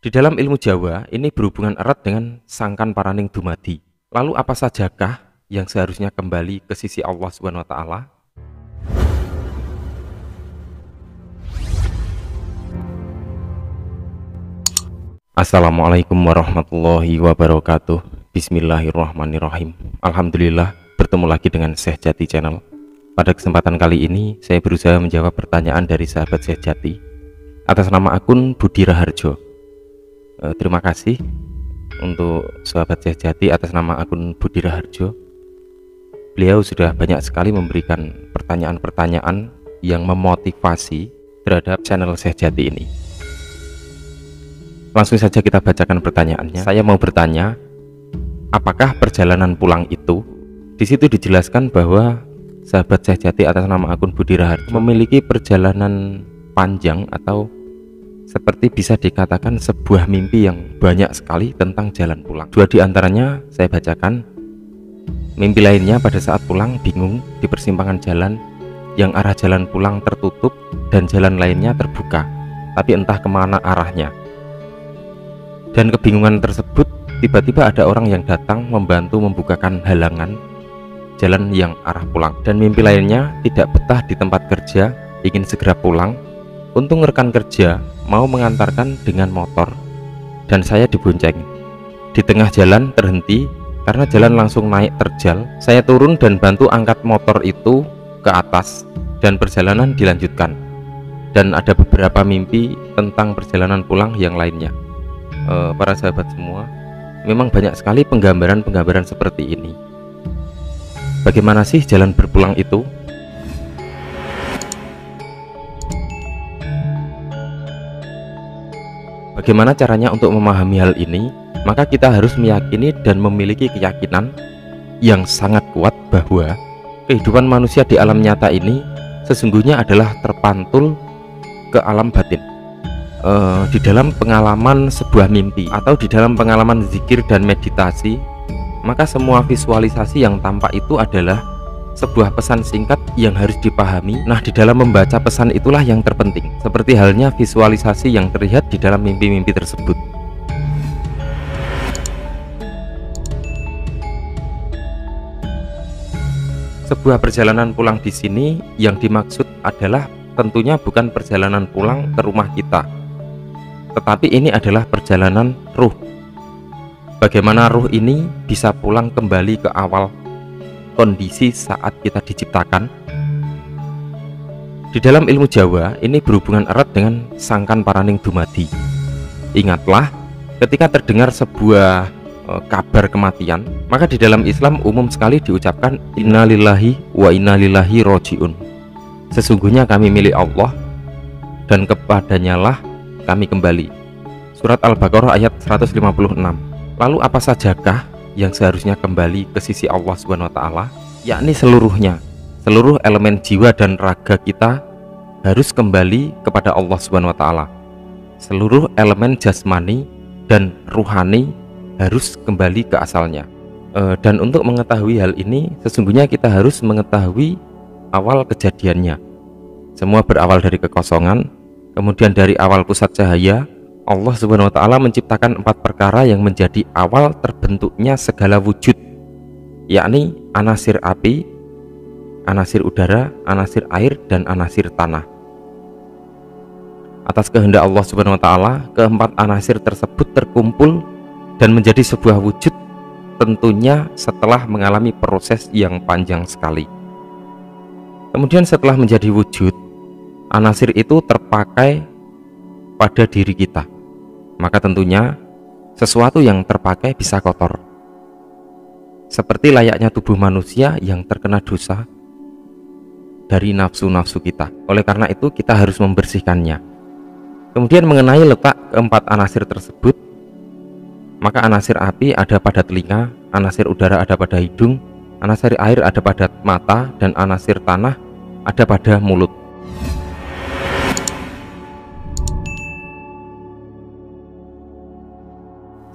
Di dalam ilmu Jawa, ini berhubungan erat dengan sangkan paraning dumadi. Lalu apa sajakah yang seharusnya kembali ke sisi Allah Subhanahu wa taala? Assalamualaikum warahmatullahi wabarakatuh. Bismillahirrahmanirrahim. Alhamdulillah, bertemu lagi dengan Syekh Jati Channel. Pada kesempatan kali ini, saya berusaha menjawab pertanyaan dari sahabat Syekh Jati atas nama akun Budi Raharjo. Terima kasih untuk sahabat Syekh Jati atas nama akun Budi Raharjo. Beliau sudah banyak sekali memberikan pertanyaan-pertanyaan yang memotivasi terhadap channel Syekh Jati ini. Langsung saja kita bacakan pertanyaannya. Saya mau bertanya, apakah perjalanan pulang itu? Di situ dijelaskan bahwa sahabat Syekh Jati atas nama akun Budi Raharjo memiliki perjalanan panjang atau seperti bisa dikatakan sebuah mimpi yang banyak sekali tentang jalan pulang. Dua di antaranya saya bacakan. Mimpi lainnya pada saat pulang bingung di persimpangan jalan yang arah jalan pulang tertutup dan jalan lainnya terbuka, tapi entah kemana arahnya. Dan kebingungan tersebut tiba-tiba ada orang yang datang membantu membukakan halangan jalan yang arah pulang. Dan mimpi lainnya tidak betah di tempat kerja, ingin segera pulang. Untung rekan kerja mau mengantarkan dengan motor dan saya dibonceng. Di tengah jalan terhenti karena jalan langsung naik terjal. Saya turun dan bantu angkat motor itu ke atas dan perjalanan dilanjutkan. Dan ada beberapa mimpi tentang perjalanan pulang yang lainnya. Para sahabat semua, memang banyak sekali penggambaran-penggambaran seperti ini. Bagaimana sih jalan berpulang itu? Bagaimana caranya untuk memahami hal ini? Maka kita harus meyakini dan memiliki keyakinan yang sangat kuat bahwa kehidupan manusia di alam nyata ini sesungguhnya adalah terpantul ke alam batin. Di dalam pengalaman sebuah mimpi atau di dalam pengalaman zikir dan meditasi, maka semua visualisasi yang tampak itu adalah sebuah pesan singkat yang harus dipahami. Nah, di dalam membaca pesan itulah yang terpenting, seperti halnya visualisasi yang terlihat di dalam mimpi-mimpi tersebut. Sebuah perjalanan pulang di sini yang dimaksud adalah tentunya bukan perjalanan pulang ke rumah kita, tetapi ini adalah perjalanan ruh. Bagaimana ruh ini bisa pulang kembali ke awal kondisi saat kita diciptakan. Di dalam ilmu Jawa, ini berhubungan erat dengan sangkan paraning dumadi. Ingatlah, ketika terdengar sebuah kabar kematian, maka di dalam Islam umum sekali diucapkan innalillahi wa inna ilaihi rajiun. Sesungguhnya kami milik Allah dan kepadanya lah kami kembali. Surat Al-Baqarah ayat 156. Lalu apa sajakah yang seharusnya kembali ke sisi Allah Subhanahu wa taala? Yakni seluruhnya, seluruh elemen jiwa dan raga kita harus kembali kepada Allah Subhanahu wa taala. Seluruh elemen jasmani dan ruhani harus kembali ke asalnya. Dan untuk mengetahui hal ini, sesungguhnya kita harus mengetahui awal kejadiannya. Semua berawal dari kekosongan, kemudian dari awal pusat cahaya Allah Subhanahu wa taala menciptakan 4 perkara yang menjadi awal terbentuknya segala wujud, yakni anasir api, anasir udara, anasir air, dan anasir tanah. Atas kehendak Allah Subhanahu wa taala, keempat anasir tersebut terkumpul dan menjadi sebuah wujud, tentunya setelah mengalami proses yang panjang sekali. Kemudian setelah menjadi wujud, anasir itu terpakai pada diri kita. Maka tentunya sesuatu yang terpakai bisa kotor, seperti layaknya tubuh manusia yang terkena dosa dari nafsu-nafsu kita. Oleh karena itu kita harus membersihkannya. Kemudian mengenai letak keempat anasir tersebut, maka anasir api ada pada telinga, anasir udara ada pada hidung, anasir air ada pada mata, dan anasir tanah ada pada mulut.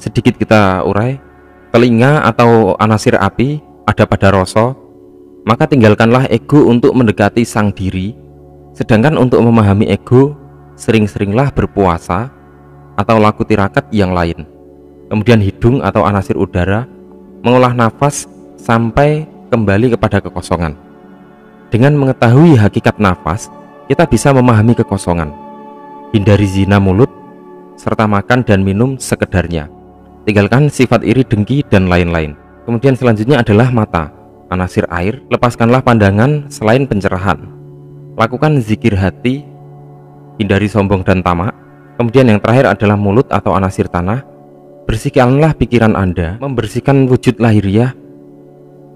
Sedikit kita urai. Telinga atau anasir api ada pada rasa, maka tinggalkanlah ego untuk mendekati sang diri. Sedangkan untuk memahami ego, sering-seringlah berpuasa, atau laku tirakat yang lain. Kemudian hidung atau anasir udara mengolah nafas sampai kembali kepada kekosongan. Dengan mengetahui hakikat nafas, kita bisa memahami kekosongan. Hindari zina mulut, serta makan dan minum sekedarnya. Tinggalkan sifat iri, dengki, dan lain-lain. Kemudian selanjutnya adalah mata, anasir air, lepaskanlah pandangan selain pencerahan. Lakukan zikir hati, hindari sombong dan tamak. Kemudian yang terakhir adalah mulut atau anasir tanah. Bersihkanlah pikiran Anda, membersihkan wujud lahiriah.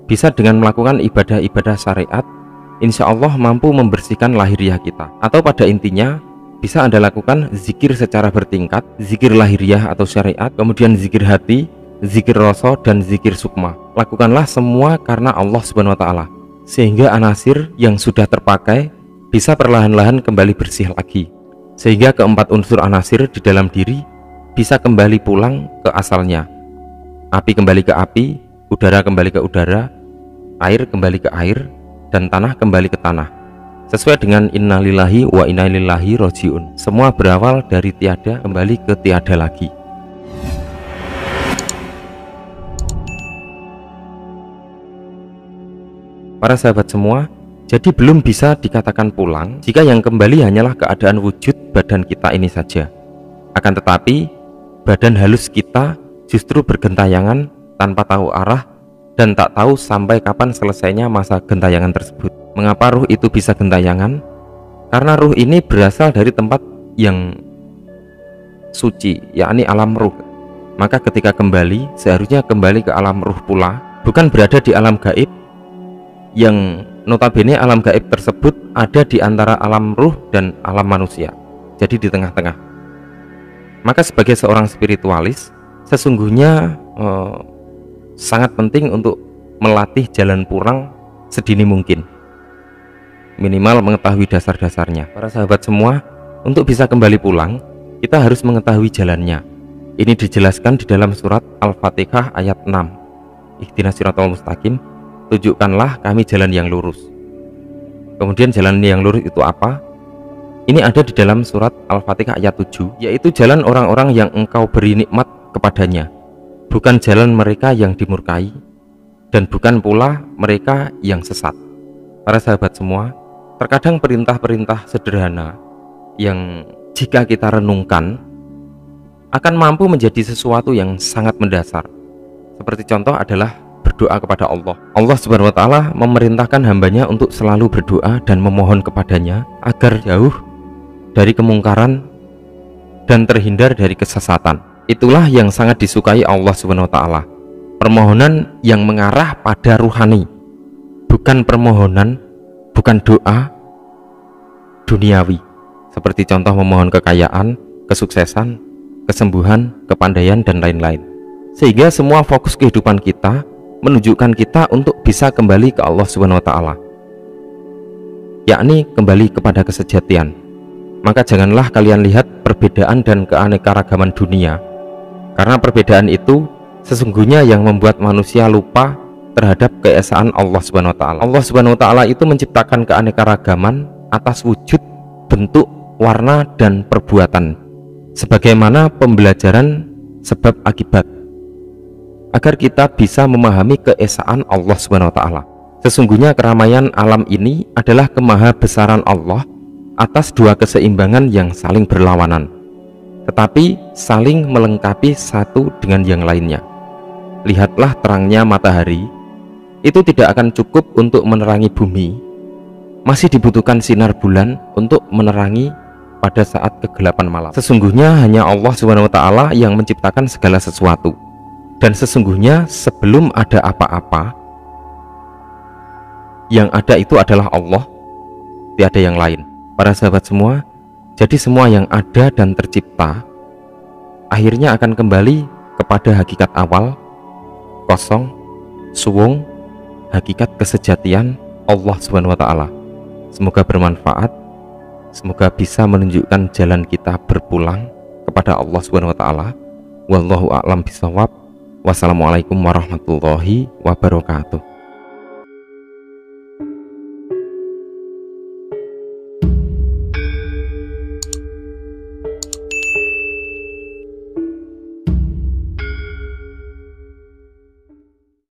Bisa dengan melakukan ibadah-ibadah syariat, insya Allah mampu membersihkan lahiriah kita. Atau pada intinya, bisa Anda lakukan zikir secara bertingkat, zikir lahiriah atau syariat, kemudian zikir hati, zikir rasa, dan zikir sukma. Lakukanlah semua karena Allah Subhanahu wa Ta'ala, sehingga anasir yang sudah terpakai bisa perlahan-lahan kembali bersih lagi, sehingga keempat unsur anasir di dalam diri bisa kembali pulang ke asalnya. Api kembali ke api, udara kembali ke udara, air kembali ke air, dan tanah kembali ke tanah. Sesuai dengan innalillahi wa inna ilaihi rajiun. Semua berawal dari tiada kembali ke tiada lagi. Para sahabat semua, jadi belum bisa dikatakan pulang jika yang kembali hanyalah keadaan wujud badan kita ini saja. Akan tetapi, badan halus kita justru bergentayangan tanpa tahu arah dan tak tahu sampai kapan selesainya masa gentayangan tersebut. Mengapa ruh itu bisa gentayangan? Karena ruh ini berasal dari tempat yang suci, yakni alam ruh. Maka ketika kembali, seharusnya kembali ke alam ruh pula, bukan berada di alam gaib, yang notabene alam gaib tersebut ada di antara alam ruh dan alam manusia, jadi di tengah-tengah. Maka sebagai seorang spiritualis, sesungguhnya sangat penting untuk melatih jalan pulang sedini mungkin, minimal mengetahui dasar-dasarnya. Para sahabat semua, untuk bisa kembali pulang, kita harus mengetahui jalannya. Ini dijelaskan di dalam surat Al-Fatihah ayat 6. Ihdinas siratal mustaqim, tunjukkanlah kami jalan yang lurus. Kemudian jalan yang lurus itu apa? Ini ada di dalam surat Al-Fatihah ayat 7, yaitu jalan orang-orang yang engkau beri nikmat kepadanya, bukan jalan mereka yang dimurkai, dan bukan pula mereka yang sesat. Para sahabat semua, terkadang perintah-perintah sederhana yang jika kita renungkan akan mampu menjadi sesuatu yang sangat mendasar. Seperti contoh adalah berdoa kepada Allah. Allah Subhanahu wa Ta'ala memerintahkan hambanya untuk selalu berdoa dan memohon kepadanya agar jauh dari kemungkaran dan terhindar dari kesesatan. Itulah yang sangat disukai Allah Subhanahu wa Ta'ala. Permohonan yang mengarah pada ruhani, bukan permohonan, bukan doa duniawi, seperti contoh memohon kekayaan, kesuksesan, kesembuhan, kepandaian, dan lain-lain. Sehingga semua fokus kehidupan kita menunjukkan kita untuk bisa kembali ke Allah Subhanahu wa Ta'ala, yakni kembali kepada kesejatian. Maka janganlah kalian lihat perbedaan dan keanekaragaman dunia, karena perbedaan itu sesungguhnya yang membuat manusia lupa terhadap keesaan Allah Subhanahu wa Ta'ala. Allah Subhanahu wa Ta'ala itu menciptakan keanekaragaman atas wujud, bentuk, warna, dan perbuatan, sebagaimana pembelajaran sebab akibat, agar kita bisa memahami keesaan Allah Subhanahu wa Ta'ala. Sesungguhnya keramaian alam ini adalah kemahabesaran Allah atas dua keseimbangan yang saling berlawanan, tetapi saling melengkapi satu dengan yang lainnya. Lihatlah terangnya matahari, itu tidak akan cukup untuk menerangi bumi. Masih dibutuhkan sinar bulan untuk menerangi pada saat kegelapan malam. Sesungguhnya hanya Allah Subhanahu wa Ta'ala yang menciptakan segala sesuatu. Dan sesungguhnya sebelum ada apa-apa, yang ada itu adalah Allah, tiada yang lain. Para sahabat semua, jadi semua yang ada dan tercipta akhirnya akan kembali kepada hakikat awal, kosong, suwung, hakikat kesejatian Allah Subhanahu wa Ta'ala. Semoga bermanfaat, semoga bisa menunjukkan jalan kita berpulang kepada Allah Subhanahu wa Ta'ala. Wallahu a'lam bishawab. Wassalamualaikum warahmatullahi wabarakatuh.